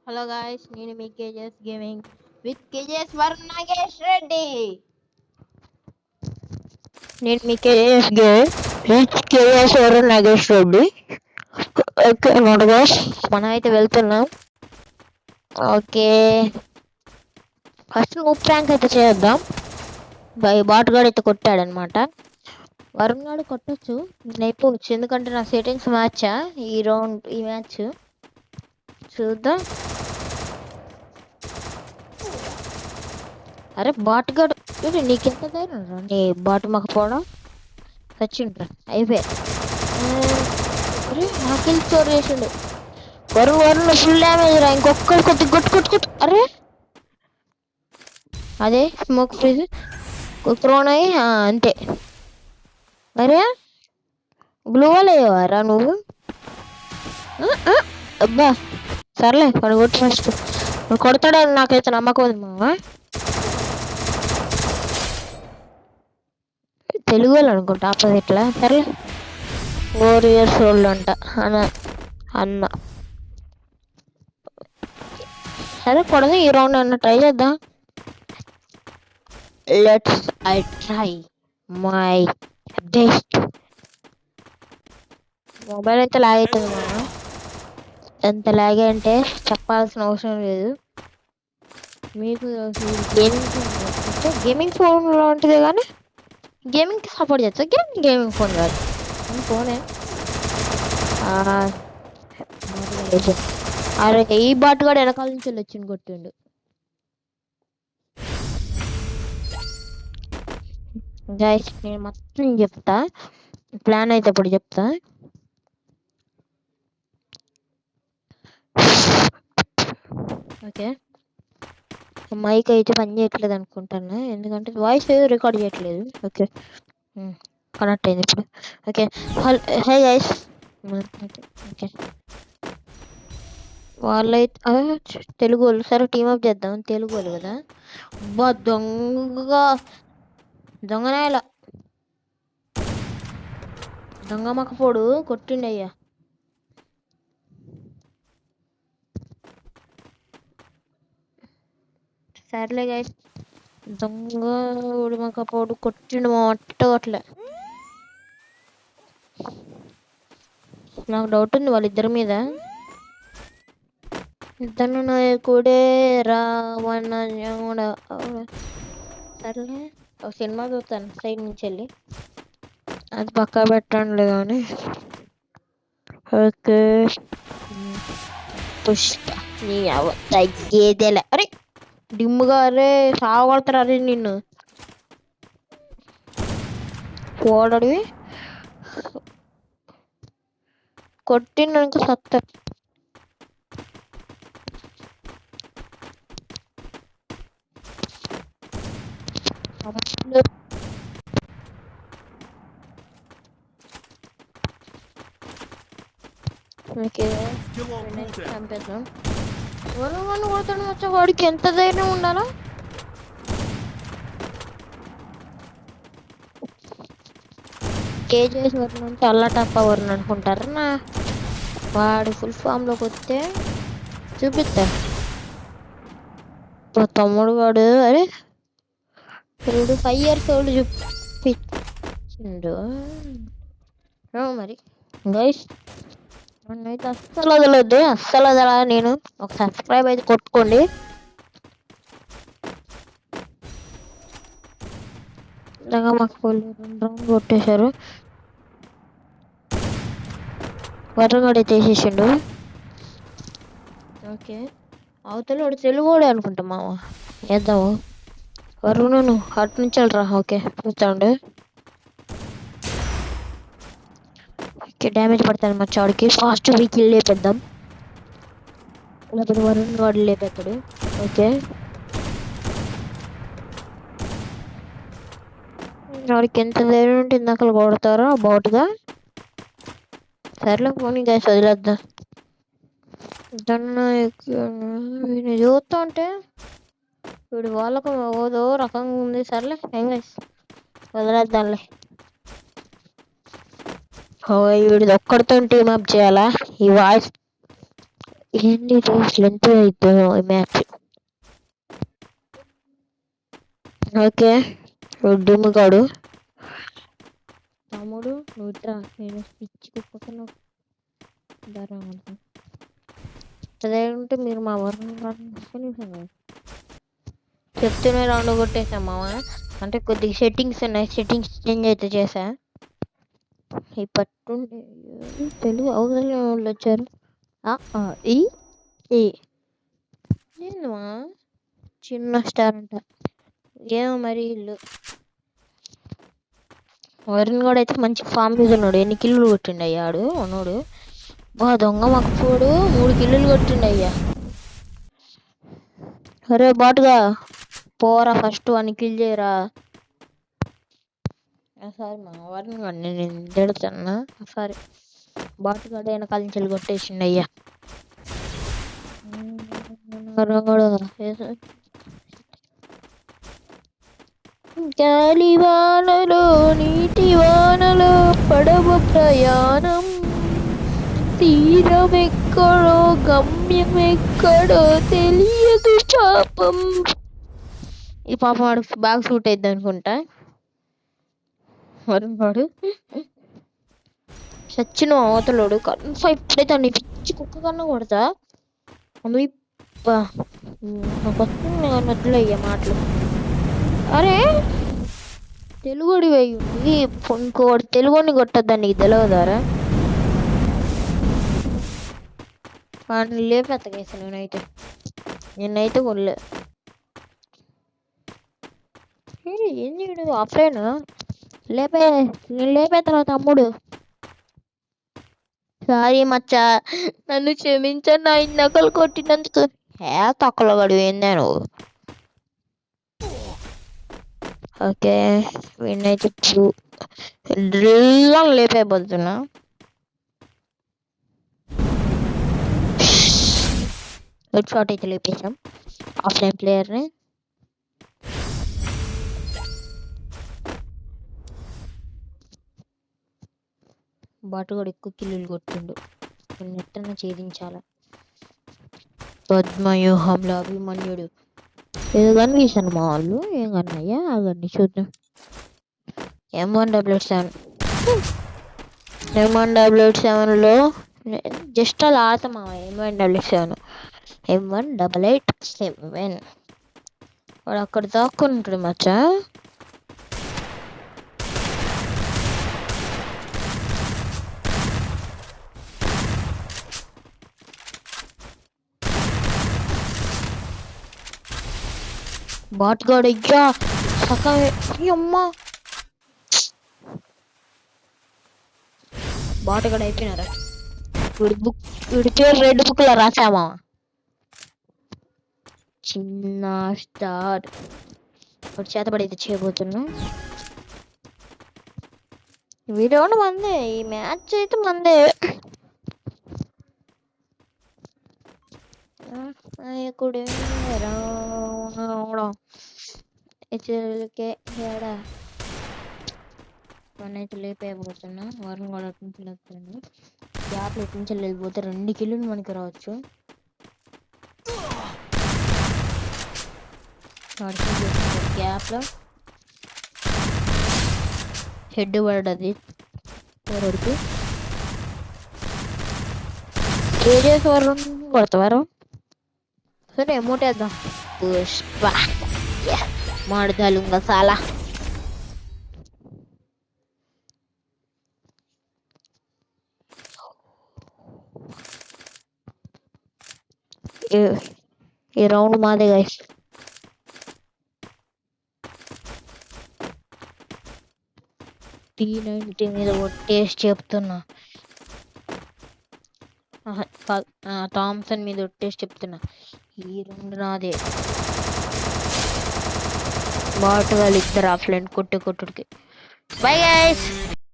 Hello guys, నేను మీ కేజెస్ గేమింగ్ విత్ కేజెస్ వరుణ్ నాగేష్ రెడ్డి. నేను మీ కేజెస్ గేమ్ విత్ కేజెస్ వరుణ్ నాగేష్ రెడ్డి. ఓకే అన్నమాట గాయ్స్, మనం అయితే వెళ్తున్నాం. ఓకే, ఫస్ట్ నువ్వు ప్రాంక్ అయితే చేద్దాం. బాట్ గాడు అయితే కొట్టాడనమాట. వరుణ్ గాడు కొట్టచ్చు, నేను అయిపోవచ్చు, ఎందుకంటే నా సెట్టింగ్స్ మ్యాచా ఈ మ్యాచ్ చూద్దాం. అరే బాట్ గడు, నీకెంత ధైర్యం రా నీ బాట్ మాకు పోవడం? సచ్చిండ్రా అయిపోయా. అరే నాకెళ్ళి స్టోర్ చేసిండు. వరుణ్ ఫుల్ డ్యామేజ్ రా, ఇంకొక్కడు కొద్ది కొట్టు. అరే అదే స్మోక్ ఫ్రీజ్ త్రోన్ అయ్యి అంతే. అరే బ్లూ వాల్ అయ్యేవారా నువ్వు? అబ్బా సర్లే, వాడు కొట్టు ఫస్ట్. కొడతాడని నాకైతే నమ్మకం ఉంది మావా. తెలుగు వాళ్ళు అనుకుంటా ఆపోజిట్లా. సర్లే, 4 years old అంట అన్న. సరే కొడదా, ఈ రౌండ్ అన్న ట్రై చేద్దాం. Let's I try my best. Mobile అయితే లాగ్ అవుతుంది మనం. ఎంత లాగ్ అంటే చెప్పాల్సిన అవసరం లేదు. మీకు గేమింగ్ ఫోన్ లాంటిదే, కానీ గేమింగ్కి సపోర్ట్ చేస్తా. గేమింగ్ ఫోన్ కాదు, ఫోనే. అరే ఈ బాట్ కూడా వెనకాల నుంచి వచ్చింది, కొట్టిండు. గైస్ నేను మొత్తం చెప్తా, ప్లాన్ అయితే ఇప్పుడు చెప్తా. ఓకే, మైక్ అయితే పని చేయట్లేదు అనుకుంటాను, ఎందుకంటే వాయిస్ రికార్డ్ చేయట్లేదు. ఓకే, కనెక్ట్ అయింది ఇప్పుడు. Okay, hi guys. ఓకే, వాళ్ళైతే తెలుగు వాళ్ళు. సరే టీమప్ చేద్దాం, తెలుగు వాళ్ళు కదా. అబ్బా దొంగనేల దొంగ మకపోడు కొట్టిండయ్యా. సర్లే గైస్, దొంగ ఉడిమకపోడు కొట్టిండు మా అట్టగట్లే. నాకు డౌట్ ఉంది వాళ్ళిద్దరి మీద. ఇద్దరు నాయకుడే రావణ. సర్లే, ఒక సినిమా చూస్తాను సైడ్ నుంచి వెళ్ళి, అది పక్కా పెట్టండి కానీ. ఓకే, పుష్ప తగ్గేదేలే. అరే డిమ్ముగా, అరే సాగొడతారు. అరే నిన్ను పోడడివి కొట్టిండనుకో సత్తారు. చంపేద్దాం. వరుణ్ కొడతాడు వచ్చా, వాడికి ఎంత ధైర్యం ఉండాలా? కేజీఎస్ వరుణ్ అంటే అల్లటప్ప వరుణ్ అనుకుంటారు నా. వాడు ఫుల్ ఫామ్ లోకి వస్తే చూపిస్తా. తమ్ముడు వాడు, అరే ఇప్పుడు 5 years old చూపించిండు మరి. గైస్ నన్నైతే అస్సలు వదలొద్దు, అస్సలు వదలా. నేను ఒక సబ్స్క్రైబ్ అయితే కొట్టుకోండి. మాకు 2 rounds కొట్టేశారు. వరుణ్ కూడా తీసేసిండు. ఓకే, అవతల వాడు తెలుగుడే అనుకుంటా మామ. వేద్దాము వరుణ్, నువ్వు అటు నుంచి వెళ్ళరా. ఓకే చూస్తాండు. ఓకే, డ్యామేజ్ పడతాను మా చాడికి. ఫాస్ట్ వీకిల్ లేపేద్దాం, లేకపోతే వరుణ్ వాడు లేపేస్తాడు. ఓకే, వాడికి ఎంత ధైర్యం ఉంటే ఇందాక కొడతారో బాటుగా. సర్లే పోనీ గైస్, వదిలేద్దాం. వీడిని చూస్తా ఉంటే వీడి వాళ్ళకు ఓదో రకంగా ఉంది. సర్లే ఏం గైస్, వదిలేద్దాంలే. వీడిది ఒక్కడితో టీమప్ చేయాలా? ఈ వాయిస్ ఏంటి లెంత్ అయిపోయాం ఈ మ్యాచ్. ఓకే డుమ్మిగాడు తమ్ముడు నువ్వు ఇట్రా, నేను పిచ్చి కుక్కను అదేంటే మీరు మా వరకు చెప్తూనే రౌండ్ కొట్టేసాం మామ. అంటే కొద్దిగా సెట్టింగ్స్ ఉన్నాయి, సెట్టింగ్స్ చేంజ్ అయితే చేసా. ఈ పట్టుండే తెలుగు అవసరం వాళ్ళు వచ్చారు. ఈ ఏందమ్మా చిన్న స్టార్ అంట. ఏమో మరి ఇల్లు వరుణ్ కూడా అయితే మంచి ఫామ్ మీద ఉన్నాడు. ఎన్ని కిల్లులు కొట్టిండు అయ్యాడు ఉన్నాడు. బా దొంగ మక్కుడు 3 కిల్లులు కొట్టిండు అయ్యా. అరే బాటుగా పోరా, ఫస్ట్ 1 కిల్ చేయరా. సారీ మా వరుణ్ గాడు నేను తిడుతున్నా. సారీ బాటుగాడు వెనకాల నుంచి కొట్టేసిండు అయ్యా. గాలి వానలో నీటి వానలో పడవ ప్రయాణం, తీరం ఎక్కడో గమ్యం ఎక్కడో తెలియదు పాపం. ఈ పాపం వాడు బాగా షూట్ అయింది అనుకుంటా. వరుణ్ వాడు చచ్చిన అవతలోడు కన్ఫా ఇప్పుడైతే అన్ని పిచ్చి కుక్క కన్నా కొడతా. మధ్యలో అయ్యా మాటలు. అరే తెలుగుడి వేయి ఇంకోటి తెలుగుని కొట్టద్దా, నీకు తెలియదారా? వాడిని లేపెత్తకేసా నేనైతే కొనలే. ఏం చేయడు ఆఫ్లైన్ లేపేతరా తమ్ముడు. సారీ మచ్చా, నన్ను క్షమించండి నా నకలు కొట్టినందుకు. తొక్కలో గడు ఏందా నువ్వు. ఓకే వీడినైతే డ్రిల్ లేపైపోతున్నా. హెడ్ షాట్ అయితే లేపేసాం ఆఫ్లైన్ ప్లేయర్ని. బాటు కూడా ఎక్కువ కిల్లులు కొట్టిండు. నెట్టన ఛేదించాల. పద్మవ్యూహంలో అభిమన్యుడు ఏదో గన్ గీసాను మా వాళ్ళు. ఏం కన్నాయ్యా అగండి చూద్దాం. M1W7 M1W7లో జస్ట్ అలా ఆడతామా. M1W7 M1887 వాడు అక్కడ దాక్కుని ఉంటాడు మచ్చా. బాట్గాడు అయ్యా సగమే. అమ్మా బాటగాడు అయిపోయినారా. వీడి పేరు రెడ్ బుక్ లో రాసామా. చిన్న స్టార్ వాడు చేతబడైతే చేయబోతున్నా. వీడియో మందే, ఈ మ్యాచ్ అయితే మందే. అయితే లేపైపోతున్నా. వరుణ్ కూడా అటు లేపుతాను. గ్యాప్ ఎటు నుంచి వెళ్ళిపోతే 2 కిల్లులు మనకి రావచ్చు. గ్యాప్ లో హెడ్ పడ్డది వరుడికి. ఏజెస్ వరుణ్ కొడతారు. సరే మూటేద్దాం. పుష్ప మాడదాలు ఇంకా చాలా. ఈ రౌండ్ మాదే గైస్. T90 మీద ఒట్టేసి చెప్తున్నా. థామ్సన్ మీద ఒట్టేసి చెప్తున్నా, ఈ రౌండ్ నాదే. బాట్ వాళ్ళు ఇద్దరు ఆఫ్లైన్ కొట్టుడికి. Bye guys.